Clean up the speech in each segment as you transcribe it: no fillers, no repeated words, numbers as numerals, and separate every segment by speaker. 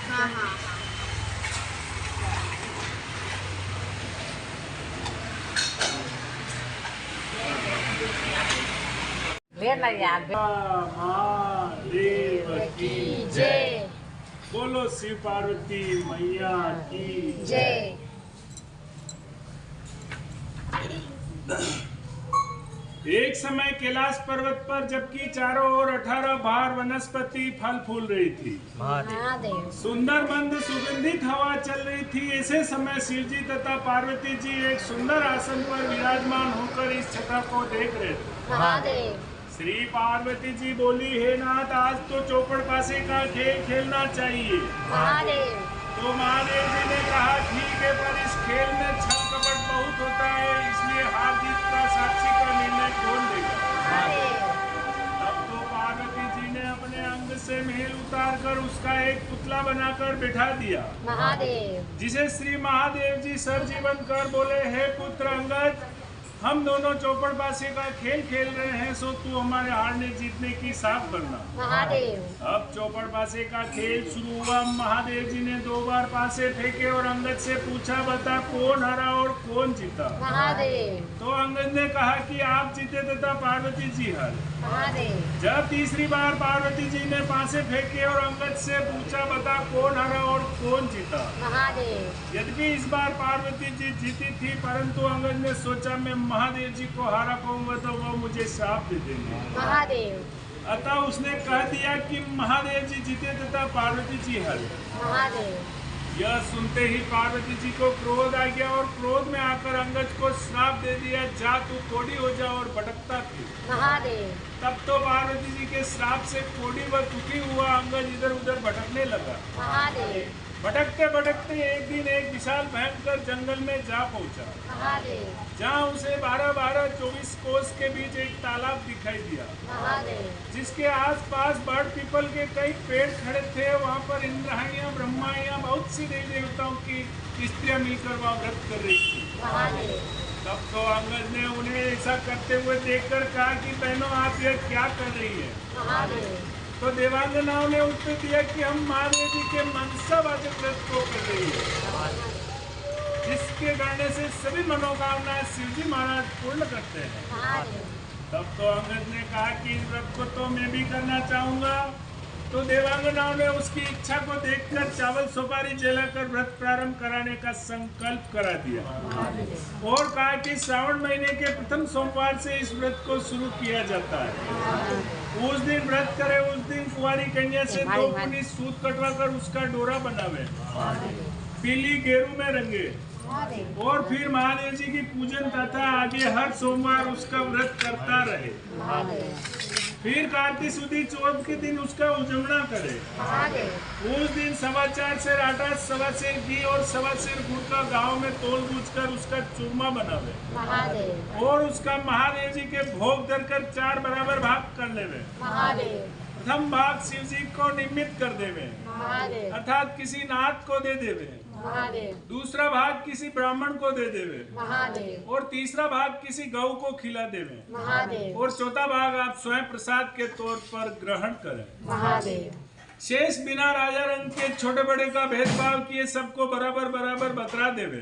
Speaker 1: हाँ हाँ
Speaker 2: लेना यार।
Speaker 3: महादेव की
Speaker 1: जय
Speaker 3: बोलो शिव पार्वती मैया की
Speaker 1: जय।
Speaker 3: एक समय कैलाश पर्वत पर जबकि चारों ओर 18 बार वनस्पति फल फूल रही थी,
Speaker 1: महादेव
Speaker 3: सुंदर मंद सुगंधित हवा चल रही थी। ऐसे समय शिव जी तथा पार्वती जी एक सुंदर आसन पर विराजमान होकर इस छटा को देख रहे थे।
Speaker 1: महादेव
Speaker 3: श्री पार्वती जी बोली, हे नाथ, आज तो चौपड़ पासे का खेल खेलना चाहिए।
Speaker 1: महादेव
Speaker 3: तो महादेव जी ने कहा, ठीक है, पर इस खेल में छल कपट बहुत होता है, इसलिए हार जीत का साक्षी का निर्णय कौन देगा।
Speaker 1: महादेव
Speaker 3: तब तो पार्वती जी ने अपने अंग से मेल उतार कर उसका एक पुतला बनाकर बैठा दिया,
Speaker 1: महादेव
Speaker 3: जिसे श्री महादेव जी सर जीवन कर बोले, हे पुत्र अंगद, हम दोनों चौपड़ पासे का खेल खेल रहे हैं, सो तू हमारे हारने जीतने की साफ करना।
Speaker 1: महादेव
Speaker 3: अब चौपड़ पासे का खेल शुरू हुआ। महादेव जी ने 2 बार पासे फेंके और अंगद से पूछा, बता कौन हारा और कौन जीता।
Speaker 1: महादेव
Speaker 3: तो अंगद ने कहा कि आप जीते तथा पार्वती जी हारे।
Speaker 1: महादेव
Speaker 3: जब तीसरी बार पार्वती जी ने पासे फेंके और अंगद से पूछा, बता कौन हारा और कौन जीता।
Speaker 1: महादेव
Speaker 3: यद्यपि इस बार पार्वती जी जीती थी, परंतु अंगद ने सोचा, मैं महादेव जी को हारा कहूंगा तो वो मुझे श्राप दे देंगे।
Speaker 1: महादेव
Speaker 3: अतः उसने कह दिया कि महादेव जी जीते तथा पार्वती जी हारे।
Speaker 1: महादेव
Speaker 3: यह सुनते ही पार्वती जी को क्रोध आ गया और क्रोध में आकर अंगद को श्राप दे दिया, जा तू कोढ़ी हो जा, और भटकता थी।
Speaker 1: महादेव
Speaker 3: तब तो पार्वती जी के श्राप से कोढ़ी व दुखी हुआ अंगद इधर उधर भटकने लगा।
Speaker 1: महादेव
Speaker 3: भटकते भटकते एक दिन एक विशाल भयंकर जंगल में जा पहुंचा,
Speaker 1: महादेव
Speaker 3: जहाँ उसे 12-24 कोस के बीच एक तालाब दिखाई दिया,
Speaker 1: महादेव
Speaker 3: जिसके आसपास बड़ पीपल के कई पेड़ खड़े थे। वहाँ पर इंद्राणियाँ, ब्रह्माइयाँ, बहुत सी देवी देवताओं की स्त्रियाँ मिलकर वहाँ व्रत कर रही थी।
Speaker 1: महादेव
Speaker 3: तब तो अंगद ने उन्हें ऐसा करते हुए देखकर कहा कि बहनों, आप यह क्या कर रही है।
Speaker 1: महादेव
Speaker 3: तो देवांगनाओं ने उत्तर दिया कि हम महादेव जी के मनसावाचक व्रत को कर रही है, जिसके करने से सभी मनोकामनाएं शिवजी महाराज पूर्ण करते हैं।
Speaker 1: महादेव
Speaker 3: तब तो अंगद ने कहा कि इस व्रत को तो मैं भी करना चाहूंगा। तो देवांगनाओं ने उसकी इच्छा को देखकर चावल सुपारी जलाकर व्रत प्रारंभ कराने का संकल्प करा दिया और कहा कि श्रावण महीने के प्रथम सोमवार से इस व्रत को शुरू किया जाता है। उस दिन व्रत करे, उस दिन कुंवारी कन्या से 2 पुनी सूत कटवा कर उसका डोरा बनावे, पीली गेरू में रंगे और फिर महादेव जी की पूजन तथा आगे हर सोमवार उसका व्रत करता रहे। फिर कार्तिक सुदी चौथ के दिन उसका उजवना करे। उस दिन 4.25 सेर आटा, 1.25 सेर घी और 1.25 सेर गुड़ का गाँव में तोल बूझ कर उसका चूरमा बनावे और उसका महादेव जी के भोग धरकर 4 बराबर भाग कर लेवे। प्रथम भाग शिव जी को निमित्त कर देवे, अर्थात किसी नाथ को दे देवे। दूसरा भाग किसी ब्राह्मण को दे देवे और तीसरा भाग किसी गौ को खिला देवे और चौथा भाग आप स्वयं प्रसाद के तौर पर ग्रहण करें। शेष बिना राजा रंग के छोटे बड़े का भेदभाव किए सबको बराबर बराबर बतरा देवे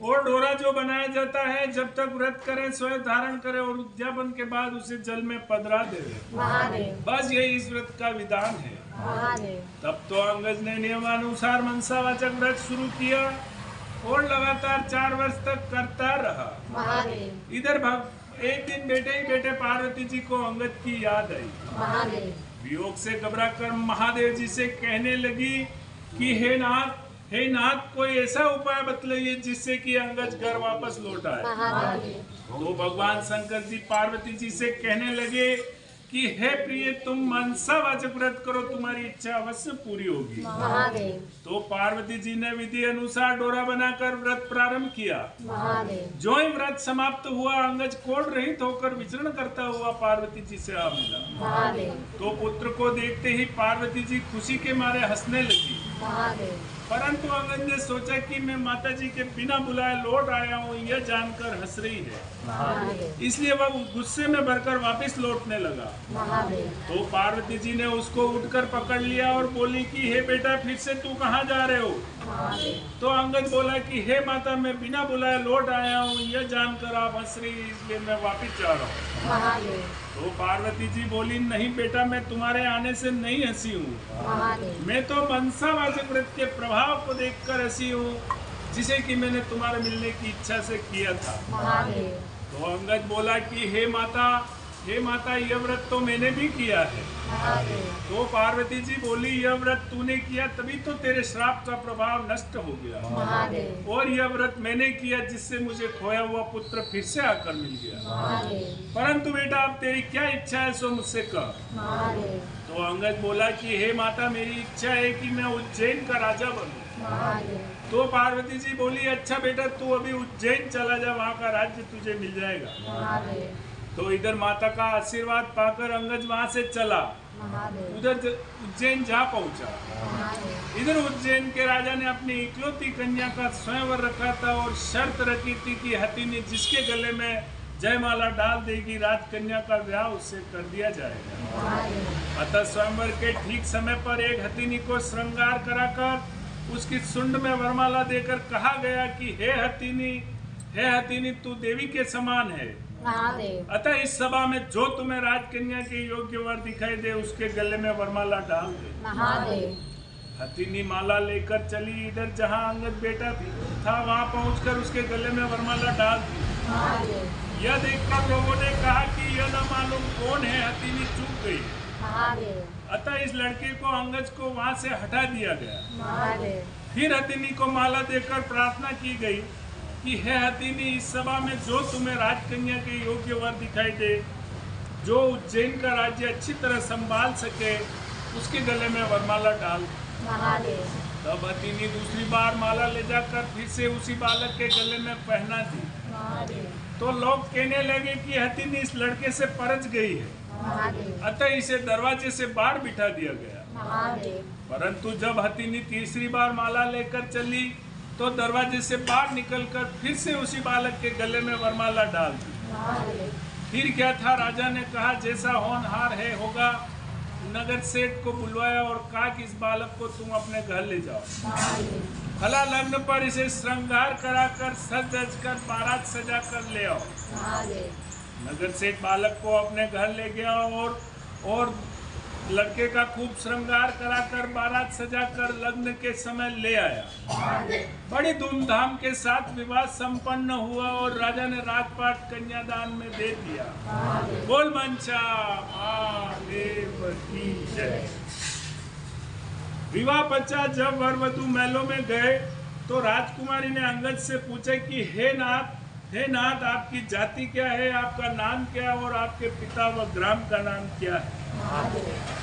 Speaker 3: और डोरा जो बनाया जाता है जब तक व्रत करें स्वयं धारण करें और उद्यापन के बाद उसे जल में पधरा देवे। बस यही इस व्रत का विधान है। तब तो अंगद ने नियमानुसार मनसावाचक व्रत शुरू किया और लगातार 4 वर्ष तक करता रहा। इधर एक दिन बेटे ही बेटे पार्वती जी को अंगद की याद आई। वियोग से घबराकर महादेव जी से कहने लगी कि हे नाथ, कोई ऐसा उपाय बतलाइए जिससे कि अंगद घर वापस लौट आए। तो भगवान शंकर जी पार्वती जी से कहने लगे कि हे प्रिय, तुम मनसावाचक व्रत करो, तुम्हारी इच्छा अवश्य पूरी होगी। तो पार्वती जी ने विधि अनुसार डोरा बनाकर व्रत प्रारंभ किया। जो ही व्रत समाप्त हुआ, अंगद कोढ़ रहित होकर विचरण करता हुआ पार्वती जी से आ मिला। तो पुत्र को देखते ही पार्वती जी खुशी के मारे हंसने लगी। परंतु अंगद ने सोचा कि मैं माता जी के बिना बुलाए लौट आया हूँ, यह जानकर हंस रही है।
Speaker 1: महादेव
Speaker 3: इसलिए वह गुस्से में भरकर वापस लौटने लगा।
Speaker 1: महादेव
Speaker 3: तो पार्वती जी ने उसको उठकर पकड़ लिया और बोली कि हे बेटा, फिर से तू कहाँ जा रहे हो?
Speaker 1: महादेव
Speaker 3: तो अंगद बोला कि हे माता, मैं बिना बुलाए लौट आया हूँ, यह जानकर आप हंस रही, इसलिए मैं वापस जा रहा हूँ।
Speaker 1: महादेव
Speaker 3: तो पार्वती जी बोली, नहीं बेटा, मैं तुम्हारे आने से नहीं हंसी हूँ,
Speaker 1: महादेव
Speaker 3: मैं तो मनसावाचक व्रत के प्रभाव को देखकर हंसी हूँ, जिसे कि मैंने तुम्हारे मिलने की इच्छा से किया था।
Speaker 1: महादेव
Speaker 3: तो अंगद बोला कि हे माता, यह व्रत तो मैंने भी किया है।
Speaker 1: महादेव
Speaker 3: तो पार्वती जी बोली, यह व्रत तूने किया तभी तो तेरे श्राप का प्रभाव नष्ट हो गया,
Speaker 1: महादेव
Speaker 3: और यह व्रत मैंने किया जिससे मुझे खोया हुआ पुत्र फिर से आकर मिल गया।
Speaker 1: महादेव
Speaker 3: परंतु बेटा, अब तेरी क्या इच्छा है सो मुझसे कह।
Speaker 1: महादेव
Speaker 3: तो अंगद बोला कि हे माता, मेरी इच्छा है कि मैं उज्जैन का राजा बनूं।
Speaker 1: महादेव
Speaker 3: तो पार्वती जी बोली, अच्छा बेटा, तू अभी उज्जैन चला जा, वहाँ का राज्य तुझे मिल जाएगा।
Speaker 1: महादेव
Speaker 3: तो इधर माता का आशीर्वाद पाकर अंगद वहाँ से चला,
Speaker 1: महादेव
Speaker 3: उधर उज्जैन जा पहुँचा।
Speaker 1: महादेव
Speaker 3: इधर उज्जैन के राजा ने अपनी इकलौती कन्या का स्वयंवर रखा था और शर्त रखी थी कि हथिनी जिसके गले में जयमाला डाल देगी, राजकन्या का ब्याह उससे कर दिया जाएगा।
Speaker 1: महादेव
Speaker 3: अतः स्वयंवर के ठीक समय पर एक हथिनी को श्रृंगार कराकर उसकी सुंड में वरमाला देकर कहा गया कि हे हथिनी, तू देवी के समान है।
Speaker 1: महादेव
Speaker 3: अतः इस सभा में जो तुम्हें राजकन्या के योग्य वर दिखाई दे, उसके गले में वरमाला डाल दे।
Speaker 1: महादेव
Speaker 3: हथिनी माला लेकर चली, इधर जहाँ अंगद बेटा था वहाँ पहुंचकर उसके गले में वरमाला डाल दी।
Speaker 1: महादेव
Speaker 3: यह देखकर लोगों ने कहा कि यह न मालूम कौन है, हथिनी चूक गई।
Speaker 1: महादेव
Speaker 3: अतः इस लड़के को अंगद को वहाँ से हटा दिया गया।
Speaker 1: महादेव
Speaker 3: फिर हथिनी को माला देकर प्रार्थना की गई कि हे हथिनी, इस सभा में जो तुम्हें राजकन्या के योग्य वर दिखाई दे, जो उज्जैन का राज्य अच्छी तरह संभाल सके, उसके गले में वरमाला डाल।
Speaker 1: महादेव
Speaker 3: तब हथिनी दूसरी बार माला ले जाकर फिर से उसी बालक के गले में पहना दी।
Speaker 1: महादेव
Speaker 3: तो लोग कहने लगे कि हथिनी इस लड़के से परच गई है,
Speaker 1: महादेव
Speaker 3: अतः इसे दरवाजे से बाहर बिठा दिया गया।
Speaker 1: महादेव
Speaker 3: परंतु जब हथिनी तीसरी बार माला लेकर चली तो दरवाजे से बाहर निकलकर फिर से उसी बालक के गले में वरमाला डाल दी।
Speaker 1: महादेव
Speaker 3: फिर क्या था, राजा ने कहा जैसा होनहार है होगा। नगर सेठ को बुलवाया और कहा कि इस बालक को तुम अपने घर ले जाओ।
Speaker 1: महादेव
Speaker 3: फला लग्न पर इसे श्रृंगार कराकर सज धज कर बारात सजा कर ले आओ।
Speaker 1: महादेव
Speaker 3: नगर सेठ बालक को अपने घर ले गया और लड़के का खूब श्रृंगार कराकर बारात सजाकर लग्न के समय ले आया। बड़ी धूमधाम के साथ विवाह संपन्न हुआ और राजा ने राजपाट कन्यादान में दे दिया। बोल मंचा महादेव की जय। विवाह पश्चात जब वर वधू महलों में गए तो राजकुमारी ने अंगद से पूछा कि हे नाथ, आपकी जाति क्या है, आपका नाम क्या है और आपके पिता व ग्राम का नाम क्या है?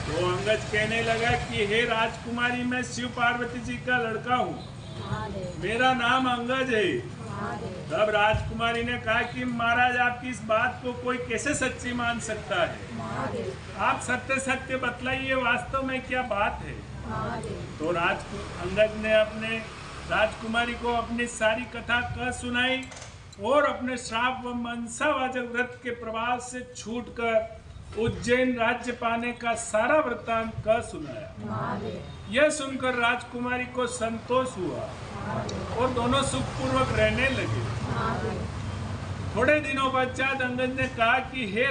Speaker 3: तो अंगद कहने लगा कि हे राजकुमारी, मैं शिव पार्वती जी का लड़का हूँ, मेरा नाम अंगद है। तब राजकुमारी ने कहा कि महाराज, आपकी इस बात को कोई कैसे सच्ची मान सकता है? आप सत्य सत्य बतलाइए, वास्तव में क्या बात है? तो अंगद ने अपने राजकुमारी को अपनी सारी कथा कह सुनाई और अपने श्राप व मनसावाचक व्रत के प्रभाव से छूटकर उज्जैन राज्य पाने का सारा वृत्तांत कह सुनाया। यह सुनकर राजकुमारी को संतोष हुआ और दोनों सुखपूर्वक रहने लगे। थोड़े दिनों पश्चात अंगद ने कहा कि हे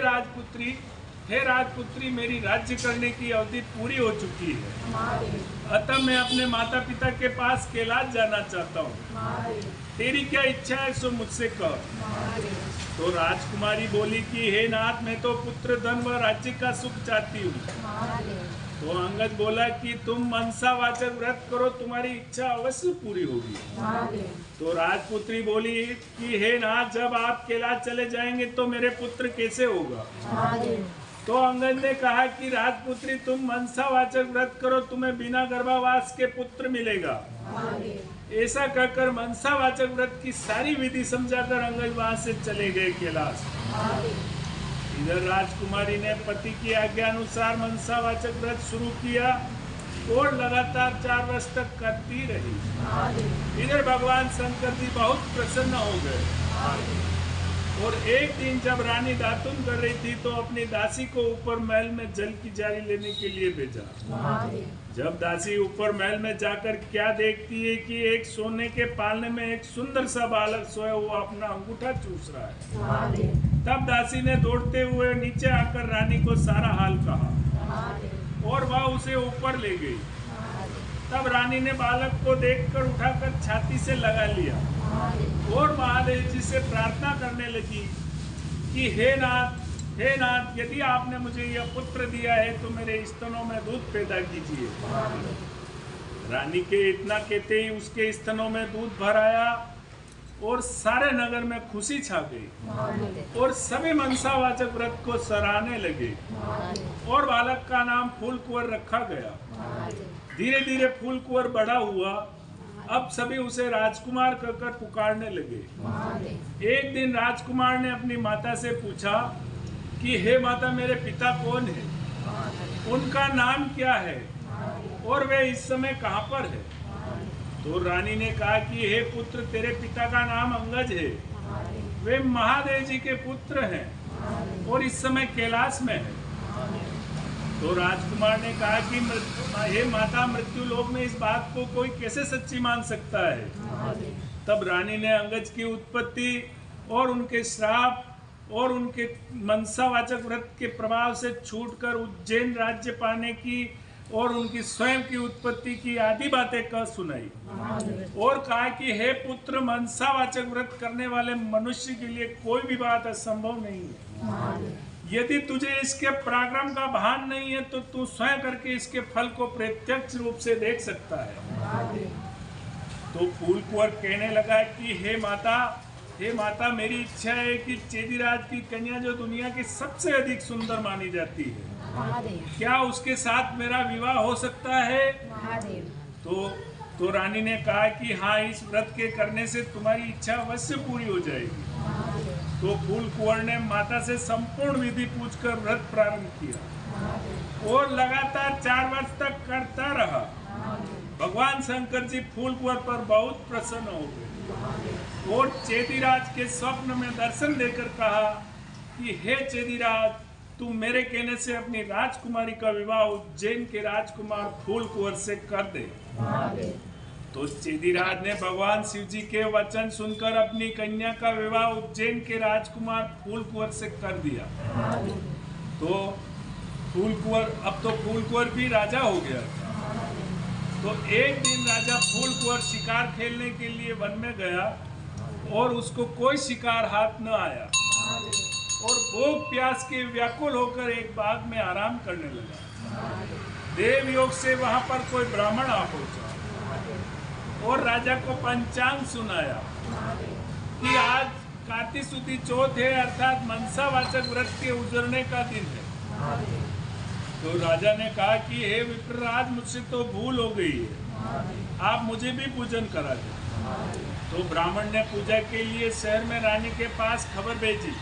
Speaker 3: राजपुत्री, मेरी राज्य करने की अवधि पूरी हो चुकी है, अतः मैं अपने माता पिता के पास कैलाश जाना चाहता हूँ। तेरी क्या इच्छा है सो मुझसे कह। तो राजकुमारी बोली कि हे नाथ, मैं तो पुत्र धन व राज्य का सुख चाहती हूँ। तो अंगद बोला कि तुम मनसावाचक व्रत करो, तुम्हारी इच्छा अवश्य पूरी होगी। तो राजपुत्री बोली कि हे नाथ, जब आप कैलाश चले जाएंगे तो मेरे पुत्र कैसे होगा? तो अंगद ने कहा कि राजपुत्री, तुम मनसावाचक व्रत करो, तुम्हें बिना गर्भावास के पुत्र मिलेगा। ऐसा कहकर मनसावाचक व्रत की सारी विधि समझाकर अंगद वहां से चले गए कैलाश। इधर राजकुमारी ने पति की आज्ञा अनुसार मनसावाचक व्रत शुरू किया और लगातार 4 वर्ष तक करती रही।
Speaker 1: महादेव
Speaker 3: इधर भगवान शंकर जी बहुत प्रसन्न हो गए और एक दिन जब रानी दातुन कर रही थी तो अपनी दासी को ऊपर महल में जल की जारी लेने के लिए भेजा।
Speaker 1: महादेव
Speaker 3: जब दासी ऊपर महल में जाकर क्या देखती है कि एक सोने के पालने में एक सुंदर सा बालक सोया हुआ अपना अंगूठा चूस रहा है।
Speaker 1: महादेव
Speaker 3: तब दासी ने दौड़ते हुए नीचे आकर रानी को सारा हाल कहा
Speaker 1: महादेव
Speaker 3: और वह उसे ऊपर ले गई। तब रानी ने बालक को देखकर उठाकर छाती से लगा लिया और महादेव जी से प्रार्थना करने लगी कि हे नाथ, यदि आपने मुझे यह पुत्र दिया है तो मेरे स्तनों में दूध पैदा कीजिए। रानी के इतना कहते ही उसके स्तनों में दूध भर आया और सारे नगर में खुशी छा गई और सभी मनसावाचक व्रत को सराहने लगे और बालक का नाम फूल कुंवर रखा गया। धीरे धीरे फूल कुंवर बड़ा हुआ। अब सभी उसे राजकुमार कहकर पुकारने लगे। एक दिन राजकुमार ने अपनी माता से पूछा कि हे माता, मेरे पिता कौन है, उनका नाम क्या है और वे इस समय कहाँ पर है? तो रानी ने कहा कि हे पुत्र, तेरे पिता का नाम अंगज है, वे महादेव जी के पुत्र हैं और इस समय कैलाश में है। तो राजकुमार ने कहा कि हे माता, मृत्यु लोक में इस बात को कोई कैसे सच्ची मान सकता है? तब रानी ने अंगज की उत्पत्ति और उनके श्राप और उनके मनसावाचक व्रत के प्रभाव से छूटकर उज्जैन राज्य पाने की और उनकी स्वयं की उत्पत्ति की आदि बातें कह सुनाई और कहा कि हे पुत्र, मनसावाचक व्रत करने वाले मनुष्य के लिए कोई भी बात असंभव नहीं है। यदि तुझे इसके पराक्रम का भान नहीं है तो तू स्वयं करके इसके फल को प्रत्यक्ष रूप से देख सकता है। तो फूल कुंवर कहने लगा कि हे माता, मेरी इच्छा है कि चेदीराज की कन्या जो दुनिया की सबसे अधिक सुंदर मानी जाती है, क्या उसके साथ मेरा विवाह हो सकता है? तो रानी ने कहा कि हाँ, इस व्रत के करने से तुम्हारी इच्छा अवश्य पूरी हो जाएगी। तो फूल कुंवर ने माता से संपूर्ण विधि पूछकर व्रत प्रारंभ किया और लगातार 4 वर्ष तक करता रहा। भगवान शंकर जी फूल कुंवर पर बहुत प्रसन्न हो गए और चेदीराज के स्वप्न में दर्शन देकर कहा कि हे चेदीराज, तुम मेरे कहने से अपनी राजकुमारी का विवाह उज्जैन के राजकुमार फूल कुंवर से कर दे। तो चेदीराज ने भगवान शिव जी के वचन सुनकर अपनी कन्या का विवाह उज्जैन के राजकुमार फूल कुंवर से कर दिया। तो फूल कुंवर भी राजा हो गया। तो एक दिन राजा फूल कुंवर शिकार खेलने के लिए वन में गया और उसको कोई शिकार हाथ न आया और भूख प्यास के व्याकुल होकर एक बाग में आराम करने लगा। देव योग से वहां पर कोई ब्राह्मण आ पहुंचा और राजा को पंचांग सुनाया कि आज कार्तिक सुदी चौथ है, अर्थात मनसावाचक व्रत के उजड़ने का दिन है। तो राजा ने कहा कि हे विप्रराज, मुझसे तो भूल हो गई है, आप मुझे भी पूजन करा दें। तो ब्राह्मण ने पूजा के लिए शहर में रानी के पास खबर भेजी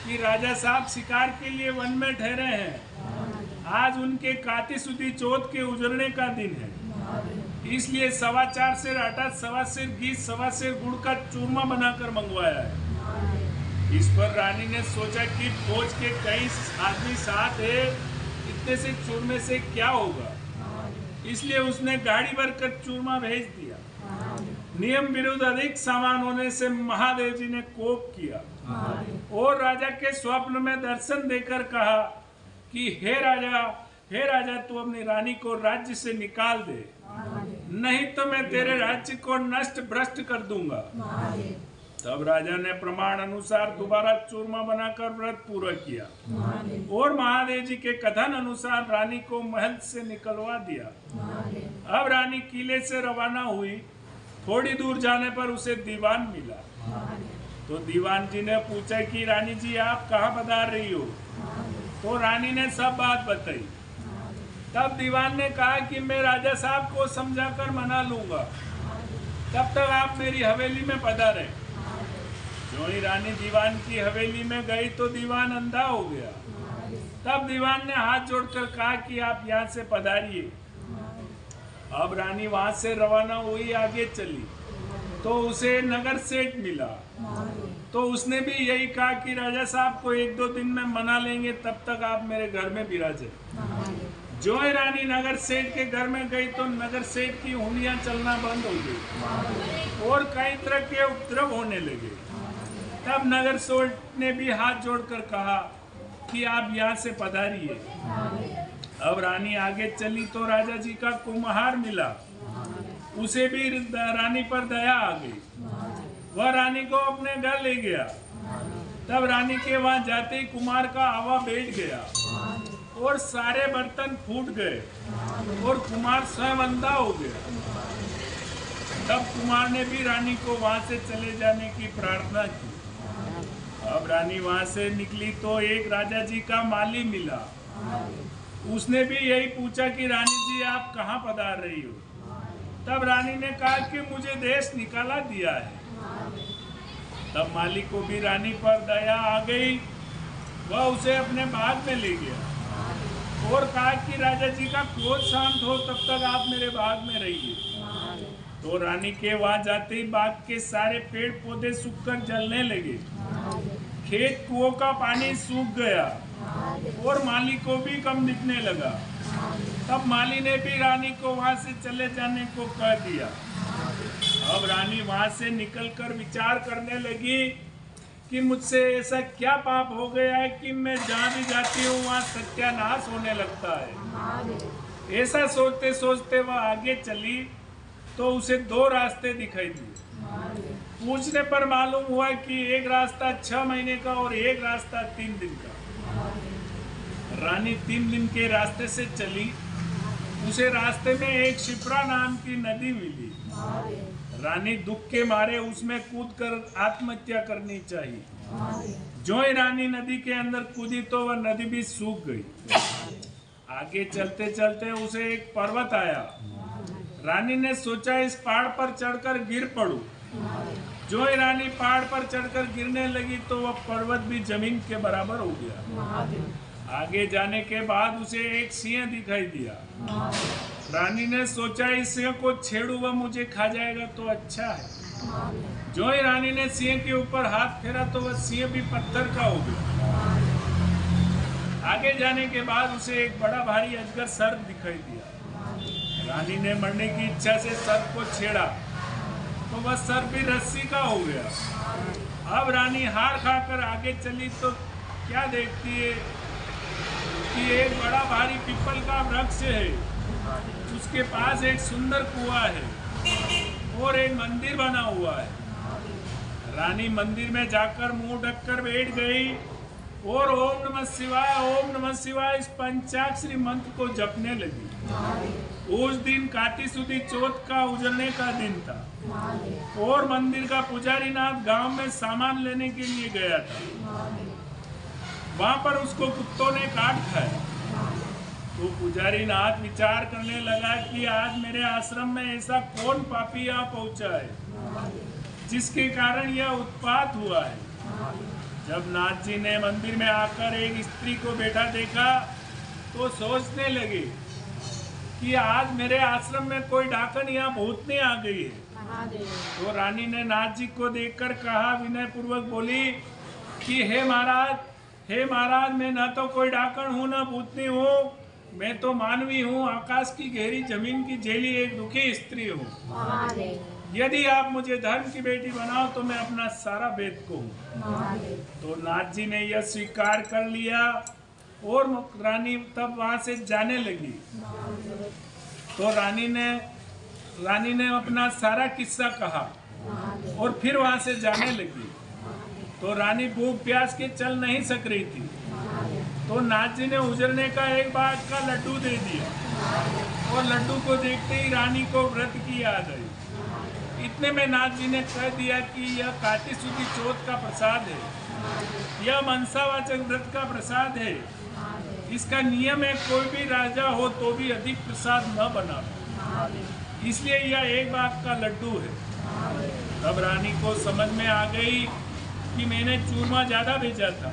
Speaker 3: कि राजा साहब शिकार के लिए वन में ठहरे हैं, आज उनके कार्तिक सुदी चौथ के उजड़ने का दिन है, इसलिए 4.25 सेर आटा, 1.25 सेर घी, 1.25 सेर गुड़ का चूरमा बनाकर मंगवाया है। इस पर रानी ने सोचा कि फौज के कई आदमी साथ है, इतने से चूरमे से क्या होगा, इसलिए उसने गाड़ी भरकर चूरमा भेज दिया। नियम विरुद्ध अधिक सामान होने से महादेव जी ने कोप किया और राजा के स्वप्न में दर्शन देकर कहा कि हे राजा, तू अपनी रानी को राज्य से निकाल दे, नहीं तो मैं तेरे राज्य को नष्ट भ्रष्ट कर दूंगा। तब राजा ने प्रमाण अनुसार दोबारा चूरमा बनाकर व्रत पूरा किया और महादेव जी के कथन अनुसार रानी को महल से निकलवा दिया। अब रानी किले से रवाना हुई। थोड़ी दूर जाने पर उसे दीवान मिला। तो दीवान जी ने पूछा कि रानी जी, आप कहाँ पधार रही हो? तो रानी ने सब बात बताई। तब दीवान ने कहा कि मैं राजा साहब को समझाकर मना लूंगा, तब तक आप मेरी हवेली में पधारे। जो ही रानी दीवान की हवेली में गई तो दीवान अंधा हो गया। तब दीवान ने हाथ जोड़कर कहा कि आप यहाँ से पधारिए। अब रानी वहां से रवाना हुई, आगे चली तो उसे नगर सेठ मिला। तो उसने भी यही कहा कि राजा साहब को 1-2 दिन में मना लेंगे, तब तक आप मेरे घर में विराजे। जो ही रानी नगर सेठ के घर में गई तो नगर सेठ की उंगलियां चलना बंद हो गई और कई तरह के उपद्रव होने लगे। तब नगर सेठ ने भी हाथ जोड़कर कहा कि आप यहाँ से पधारिए। अब रानी आगे चली तो राजा जी का कुम्हार मिला, उसे भी रानी पर दया आ गई, वह रानी को अपने घर ले गया। तब रानी के वहां जाते ही कुम्हार का हवा बैठ गया और सारे बर्तन फूट गए और कुम्हार स्वयं अंधा हो गया। तब कुम्हार ने भी रानी को वहां से चले जाने की प्रार्थना की। अब रानी वहां से निकली तो एक राजा जी का माली मिला, उसने भी यही पूछा कि रानी जी आप कहाँ पधार रही हो। तब रानी ने कहा कि मुझे देश निकाला दिया है। तब माली को भी रानी पर दया आ गई, वह उसे अपने बाग में ले गया और कहा कि राजा जी का क्रोध शांत हो तब तक आप मेरे बाग में रहिए। तो रानी के वहां जाते ही बाग के सारे पेड़ पौधे सूखकर जलने लगे, खेत कुओं का पानी सूख गया और माली को भी कम दिखने लगा। तब माली ने भी रानी को वहां से चले जाने को कह दिया। अब रानी वहां से निकलकर विचार करने लगी कि मुझसे ऐसा क्या पाप हो गया है कि मैं जहाँ भी जाती हूँ वहाँ सत्यानाश होने लगता है। ऐसा सोचते सोचते वह आगे चली तो उसे 2 रास्ते दिखाई दिए। पूछने पर मालूम हुआ कि एक रास्ता 6 महीने का और एक रास्ता 3 दिन का। रानी 3 दिन के रास्ते से चली, उसे रास्ते में एक शिप्रा नाम की नदी मिली। रानी दुख के मारे उसमें कूदकर आत्महत्या करनी चाहिए। जो ही रानी नदी के अंदर कूदी तो वह नदी भी सूख गई। आगे चलते चलते उसे एक पर्वत आया। रानी ने सोचा इस पहाड़ पर चढ़कर गिर पड़ूं। जो ही रानी पहाड़ पर चढ़कर गिरने लगी तो वह पर्वत भी जमीन के बराबर हो गया। आगे जाने के बाद उसे एक सिंह दिखाई दिया। रानी ने सोचा इस सिंह को छेड़ू, वह मुझे खा जाएगा तो अच्छा है। जो ही रानी ने सिंह के ऊपर हाथ फेरा तो वह सिंह भी पत्थर का हो गया। आगे जाने के बाद उसे एक बड़ा भारी अजगर सर्प दिखाई दिया। रानी ने मरने की इच्छा से सर्प को छेड़ा तो वह सर्प भी रस्सी का हो गया। अब रानी हार खाकर आगे चली तो क्या देखती है कि एक बड़ा भारी पीपल का वृक्ष है, उसके पास एक सुंदर कुआं है और एक मंदिर बना हुआ है। रानी मंदिर में जाकर मुंह ढककर बैठ गई और ओम नमः शिवाय इस पंचाक्षरी मंत्र को जपने लगी। उस दिन काटी सुदी चौथ का उजड़ने का दिन था और मंदिर का पुजारी नाथ गांव में सामान लेने के लिए गया था। वहां पर उसको कुत्तों ने काट खाया। तो पुजारी नाथ विचार करने लगा कि आज मेरे आश्रम में ऐसा कौन पापी आ पहुंचा है जिसके कारण यह उत्पात हुआ है। जब नाथ जी ने मंदिर में आकर एक स्त्री को बैठा देखा तो सोचने लगे कि आज मेरे आश्रम में कोई डाकन या भूतनी आ गई है। तो रानी ने नाथ जी को देखकर कहा, विनय पूर्वक बोली कि हे महाराज, मैं न तो कोई डाकन हूँ न भूतनी हूँ, मैं तो मानवी हूँ, आकाश की गहरी जमीन की झेली एक दुखी स्त्री हूँ। यदि आप मुझे धर्म की बेटी बनाओ तो मैं अपना सारा वेद कहूँ। तो नाथ जी ने यह स्वीकार कर लिया और रानी तब वहां से जाने लगी। तो रानी ने अपना सारा किस्सा कहा और फिर वहां से जाने लगी। तो रानी भूख प्यास के चल नहीं सक रही थी। तो नाथ जी ने उजरने का एक बाग का लड्डू दे दिया और लड्डू को देखते ही रानी को व्रत की याद आई। इतने में नाथ जी ने कह दिया कि यह काटी सुदी चौथ का प्रसाद है, यह मनसावाचक व्रत का प्रसाद है। इसका नियम है कोई भी राजा हो तो भी अधिक प्रसाद न बना, इसलिए यह एक बाग का लड्डू है। तब रानी को समझ में आ गई कि मैंने चूरमा ज्यादा भेजा था,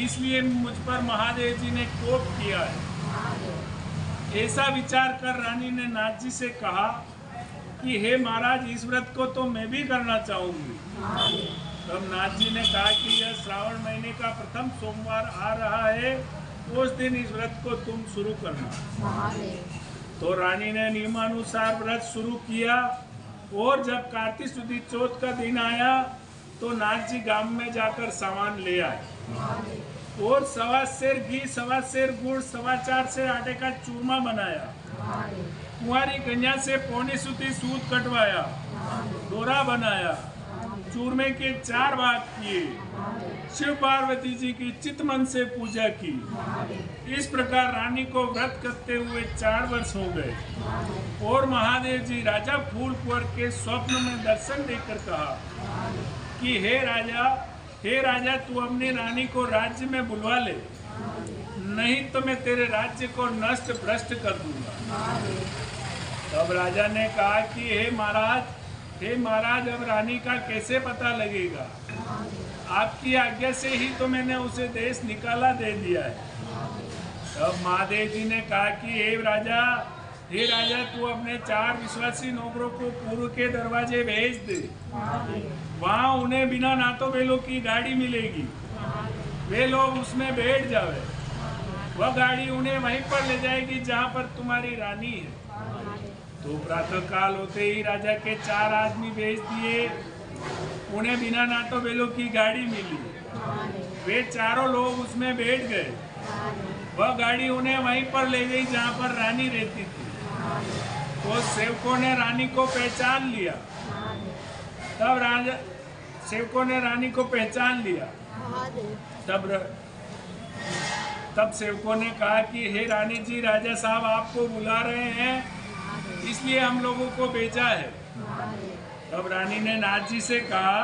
Speaker 3: इसलिए मुझ पर महादेव जी ने कोप किया है। ऐसा विचार कर रानी ने नाथ जी से कहा कि हे महाराज, इस व्रत को तो मैं भी करना चाहूंगी। तब नाथ जी ने कहा कि यह श्रावण महीने का प्रथम सोमवार आ रहा है, उस दिन इस व्रत को तुम शुरू करना। तो रानी ने नियमानुसार व्रत शुरू किया और जब कार्तिक शुद्ध चौथ का दिन आया तो नाथ जी गांव में जाकर सामान ले आए और 1.25 सेर घी, 1.25 सेर गुड़, 4.25 सेर आटे का चूरमा बनाया। कुंवारी कन्या से पौनी सूती सूत कटवाया, डोरा बनाया, चूरमे के 4 भाग किए, शिव पार्वती जी की चित मन से पूजा की। इस प्रकार रानी को व्रत करते हुए 4 वर्ष हो गए और महादेव जी राजा फूल कुंवर के स्वप्न में दर्शन देकर कहा कि हे राजा, तू अपनी रानी को राज्य में बुलवा ले, नहीं तो मैं तेरे राज्य को नष्ट भ्रष्ट कर दूंगा। तब राजा ने कहा कि हे महाराज, अब रानी का कैसे पता लगेगा? आपकी आज्ञा से ही तो मैंने उसे देश निकाला दे दिया है। तब महादेव जी ने कहा कि हे राजा, तू अपने 4 विश्वासी नौकरों को पूर्व के दरवाजे भेज दे। वहाँ उन्हें बिना नातों बेलों की गाड़ी मिलेगी, वे लोग उसमें बैठ जावे। वह गाड़ी उन्हें वहीं पर ले जाएगी जहाँ पर तुम्हारी रानी है। तो प्रातः काल होते ही राजा के 4 आदमी भेज दिए, उन्हें बिना नातों बेलों की गाड़ी मिली, वे चारों लोग उसमें बैठ गए। वह गाड़ी उन्हें वहीं पर ले गई जहाँ पर रानी रहती थी। तो सेवकों ने रानी को पहचान लिया। सेवकों ने रानी को पहचान लिया। तब सेवकों ने कहा कि हे रानी जी, राजा साहब आपको बुला रहे हैं, इसलिए हम लोगों को भेजा है। तब रानी ने नाथ जी से कहा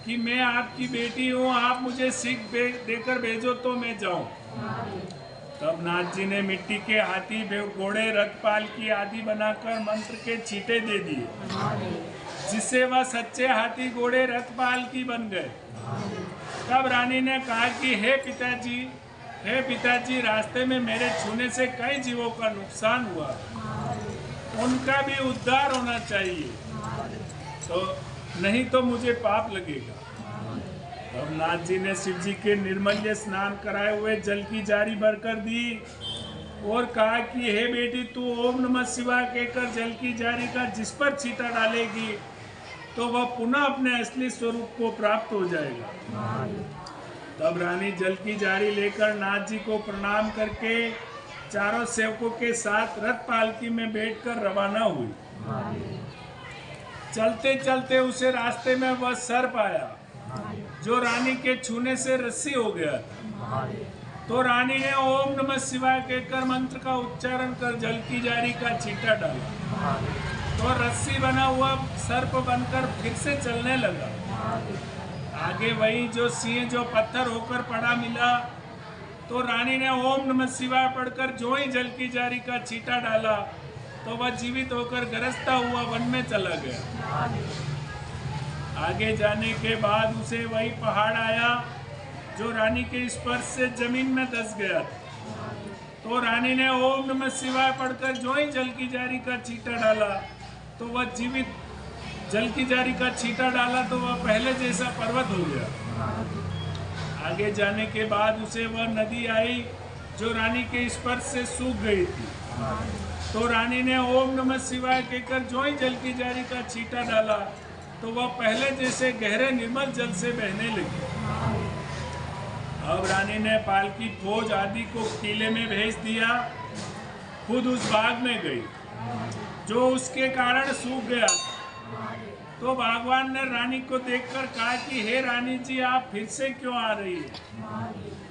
Speaker 3: कि मैं आपकी बेटी हूँ, आप मुझे सीख देकर भेजो तो मैं जाऊँ। तब नाथ जी ने मिट्टी के हाथी, घोड़े, रथपाल की आदि बनाकर मंत्र के छींटे दे दिए, जिससे वह सच्चे हाथी, घोड़े, रथपाल की बन गए। तब रानी ने कहा कि हे पिताजी, रास्ते में मेरे छूने से कई जीवों का नुकसान हुआ, उनका भी उद्धार होना चाहिए, तो नहीं तो मुझे पाप लगेगा। तब नाथ जी ने शिव जी के निर्मल्य स्नान कराए हुए जल की जारी भरकर दी और कहा कि हे बेटी, तू ओम नमः शिवाय कहकर जल की जारी का जिस पर छींटा डालेगी तो वह पुनः अपने असली स्वरूप को प्राप्त हो जाएगा। तब रानी जल की जारी लेकर नाथ जी को प्रणाम करके चारों सेवकों के साथ रथ पालकी में बैठकर रवाना हुई। चलते चलते उसे रास्ते में वह सर्प आया जो रानी के छूने से रस्सी हो गया था। तो रानी ने ओम नमः शिवाय कहकर मंत्र का उच्चारण कर जल की जारी का छींटा डाला, तो रस्सी बना हुआ सर्प बनकर फिर से चलने लगा। आगे वही जो सिंह जो पत्थर होकर पड़ा मिला, तो रानी ने ओम नमः शिवाय पढ़कर जो ही जल की जारी का छींटा डाला तो वह जीवित होकर गरजता हुआ वन में चला गया। आगे जाने के बाद उसे वही पहाड़ आया जो रानी के स्पर्श से जमीन में धंस गया था। तो रानी ने ओम नमः शिवाय पढ़कर जो ही जल की जारी का छींटा डाला तो वह जीवित, जल की जारी का छींटा डाला तो वह पहले जैसा पर्वत हो गया। आगे जाने के बाद उसे वह नदी आई जो रानी के स्पर्श से सूख गई थी। तो रानी ने ओम नमः शिवाय कहकर जो ही जल की जारी का छींटा डाला तो वह पहले जैसे गहरे निर्मल जल से बहने लगी। अब रानी ने पालकी, फौज आदि को किले में भेज दिया, खुद उस बाग में गई जो उसके कारण सूख गया था। तो भगवान ने रानी को देखकर कहा कि हे रानी जी, आप फिर से क्यों आ रही है?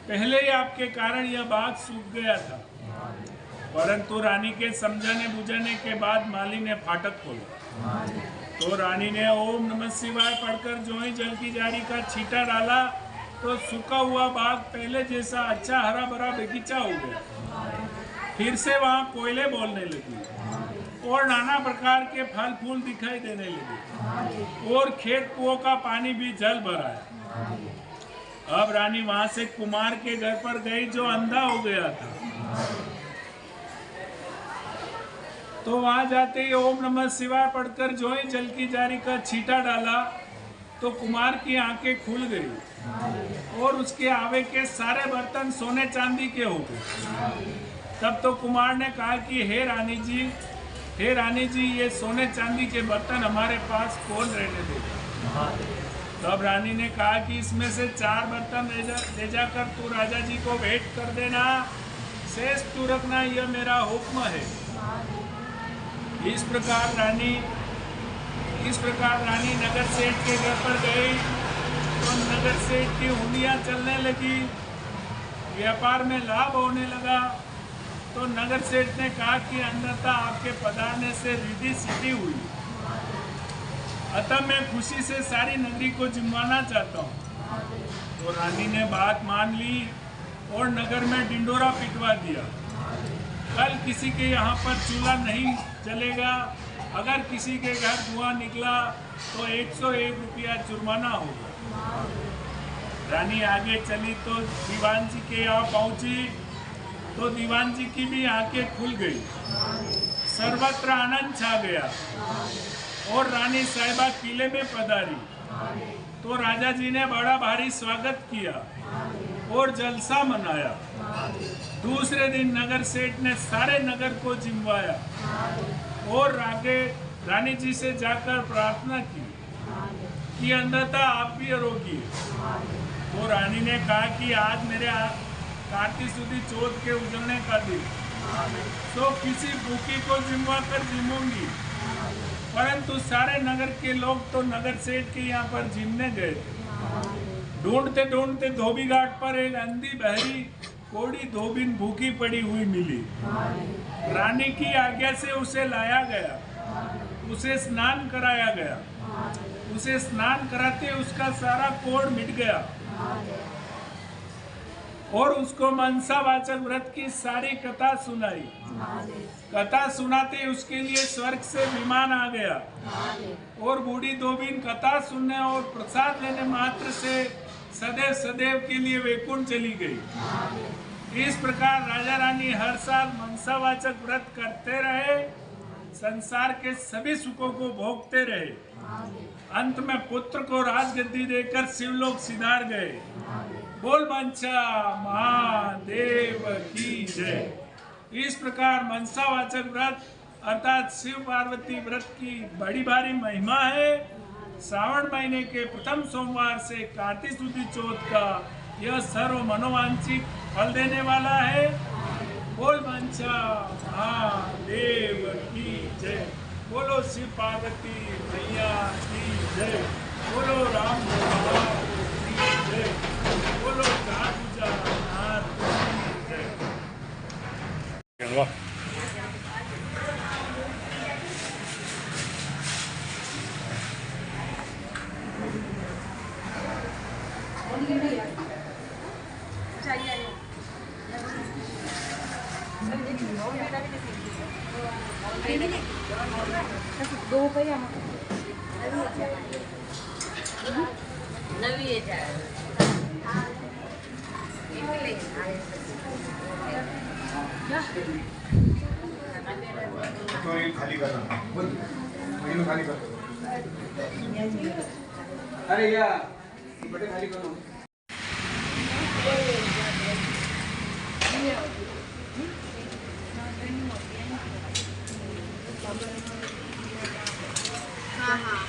Speaker 3: पहले ही आपके कारण यह बाग सूख गया था। परंतु रानी के समझाने बुझाने के बाद माली ने फाटक खोला। तो रानी ने ओम नमः शिवाय पढ़कर जो ही जल की जारी का छींटा डाला तो सूखा हुआ बाग पहले जैसा अच्छा हरा भरा बगीचा हो गया। फिर से वहाँ कोयले बोलने लगी और नाना प्रकार के फल फूल दिखाई देने लगे और खेत कुओं का पानी भी जल भरा है। अब रानी वहाँ से कुमार के घर पर गई जो अंधा हो गया था। तो वहां जाते ही ओम नमः शिवाय पढ़कर जो ही जल की जारी का छींटा डाला तो कुमार की आंखें खुल गई और उसके आवे के सारे बर्तन सोने चांदी के हो गए। तब तो कुमार ने कहा कि हे रानी जी ये सोने चांदी के बर्तन हमारे पास कौन रहने देगा। तब रानी ने कहा कि इसमें से 4 बर्तन ले जाकर तू राजा जी को भेंट कर देना, शेष तू रखना, यह मेरा हुक्म है। इस प्रकार रानी नगर सेठ के घर पर गई तो नगर सेठ की उंगलियां चलने लगी, व्यापार में लाभ होने लगा। तो नगर सेठ ने कहा कि अन्यथा आपके पधारने से रिद्धि सिद्धि हुई, अतः मैं खुशी से सारी नगरी को जिम्माना चाहता हूँ। तो रानी ने बात मान ली और नगर में डिंडोरा पिटवा दिया, कल किसी के यहाँ पर चूल्हा नहीं जलेगा, अगर किसी के घर धुआं निकला तो 101 रुपया जुर्माना होगा। रानी आगे चली तो दीवान जी के यहाँ पहुंची तो दीवान जी की भी आंखें खुल गई, सर्वत्र आनंद छा गया और रानी साहिबा किले में पधारी तो राजा जी ने बड़ा भारी स्वागत किया और जलसा मनाया। दूसरे दिन नगर सेठ ने सारे नगर को जिमवाया और रानी जी से जाकर प्रार्थना की कि अन्यथा आप भी रोगी। तो रानी ने कहा कि आज मेरे कार्तिक सुदी चौथ के उजड़ने का दिन, तो किसी भूखी को जिमवा कर जिमूंगी। परंतु सारे नगर के लोग तो नगर सेठ के यहाँ पर जिमने गए। ढूंढते ढूंढते धोबी घाट पर एक अंधी बहरी कोड़ी धोबिन भूखी पड़ी हुई मिली। रानी की आज्ञा से उसे लाया गया, उसे स्नान कराया गया। उसे स्नान कराते उसका सारा कोढ़ मिट गया और उसको मनसावाचक व्रत की सारी कथा सुनाई। कथा सुनाते उसके लिए स्वर्ग से विमान आ गया और बूढ़ी धोबिन कथा सुनने और प्रसाद लेने मात्र से सदैव सदैव के लिए वैकुंठ चली गई। इस प्रकार राजा रानी हर साल मनसावाचक व्रत करते रहे, संसार के सभी सुखों को भोगते रहे। अंत में पुत्र को राजगद्दी देकर शिवलोक सिधार गए। बोल मनसा महादेव की जय। इस प्रकार मनसावाचक व्रत अर्थात शिव पार्वती व्रत की बड़ी भारी महिमा है। श्रावण महीने के प्रथम सोमवार से कार्तिक सुदी चौथ का यह सर्व मनोवांछित फल देने वाला है। बोल मनसा महादेव की जय। बोलो शिव पार्वती मैया की जय। बोलो राम भगवान की जय। बोलो पूजा नाथ की जय।
Speaker 1: दो पहिया
Speaker 2: नवी
Speaker 4: खाली कर खाली कर। अरे या बटे खाली करो।
Speaker 1: हाँ हाँ